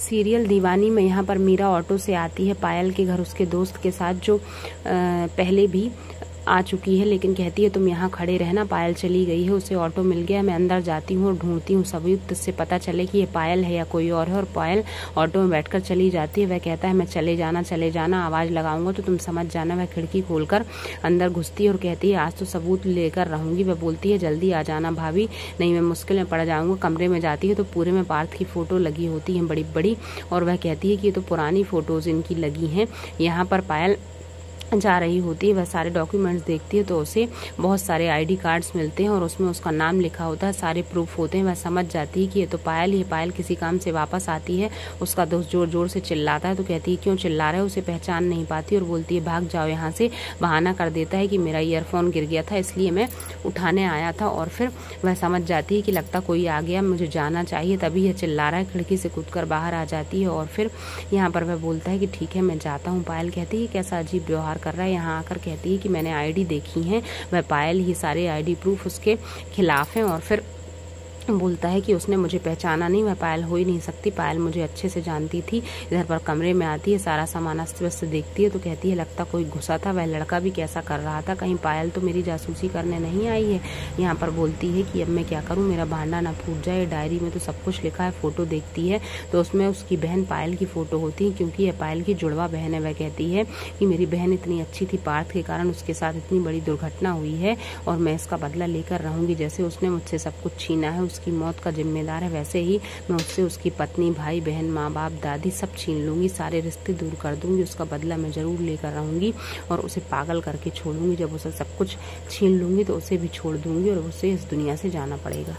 Serial दीवानी में यहाँ पर मीरा ऑटो से आती है पायल के घर उसके दोस्त के साथ, जो पहले भी आ चुकी है, लेकिन कहती है तुम यहाँ खड़े रहना, पायल चली गई है, उसे ऑटो मिल गया, मैं अंदर जाती हूँ और ढूंढती हूँ सबूत जिससे पता चले कि ये पायल है या कोई और है। और पायल ऑटो में बैठकर चली जाती है। वह कहता है मैं चले जाना, आवाज़ लगाऊंगा तो तुम समझ जाना। वह खिड़की खोलकर अंदर घुसती है और कहती है आज तो सबूत लेकर रहूंगी। वह बोलती है जल्दी आ जाना भाभी, नहीं मैं मुश्किल में पड़ जाऊंगा। कमरे में जाती है तो पूरे में पार्थ की फोटो लगी होती है बड़ी बड़ी, और वह कहती है कि ये तो पुरानी फोटोज इनकी लगी हैं। यहाँ पर पायल जा रही होती है, वह सारे डॉक्यूमेंट्स देखती है तो उसे बहुत सारे आईडी कार्ड्स मिलते हैं और उसमें उसका नाम लिखा होता है, सारे प्रूफ होते हैं। वह समझ जाती है कि ये तो पायल ही है। पायल किसी काम से वापस आती है, उसका दोस्त जोर जोर से चिल्लाता है तो कहती है क्यों चिल्ला रहा है, उसे पहचान नहीं पाती और बोलती है भाग जाओ यहाँ से। बहाना कर देता है कि मेरा ईयरफोन गिर गया था इसलिए मैं उठाने आया था, और फिर वह समझ जाती है कि लगता कोई आ गया, मुझे जाना चाहिए, तभी यह चिल्ला रहा है। खिड़की से कूदकर बाहर आ जाती है और फिर यहाँ पर वह बोलता है कि ठीक है मैं जाता हूँ। पायल कहती है कैसा अजीब व्यवहार कर रहा है। यहाँ आकर कहती है कि मैंने आईडी देखी है, वह पायल ही, सारे आईडी प्रूफ उसके खिलाफ हैं। और फिर बोलता है कि उसने मुझे पहचाना नहीं, वह पायल हो ही नहीं सकती, पायल मुझे अच्छे से जानती थी। इधर पर कमरे में आती है, सारा सामान अस्त व्यस्त देखती है तो कहती है लगता कोई घुसा था, वह लड़का भी कैसा कर रहा था, कहीं पायल तो मेरी जासूसी करने नहीं आई है। यहाँ पर बोलती है कि अब मैं क्या करूँ, मेरा भांडा ना फूट जाए। डायरी में तो सब कुछ लिखा है। फोटो देखती है तो उसमें उसकी बहन पायल की फोटो होती है, क्योंकि यह पायल की जुड़वा बहन है। वह कहती है कि मेरी बहन इतनी अच्छी थी, पार्थ के कारण उसके साथ इतनी बड़ी दुर्घटना हुई है और मैं इसका बदला लेकर रहूंगी। जैसे उसने मुझसे सब कुछ छीना है, उसकी मौत का जिम्मेदार है, वैसे ही मैं उससे उसकी पत्नी, भाई बहन, माँ बाप, दादी सब छीन लूंगी, सारे रिश्ते दूर कर दूंगी। उसका बदला मैं जरूर लेकर रहूंगी और उसे पागल करके छोड़ूंगी। जब उसे सब कुछ छीन लूंगी तो उसे भी छोड़ दूंगी और उसे इस दुनिया से जाना पड़ेगा।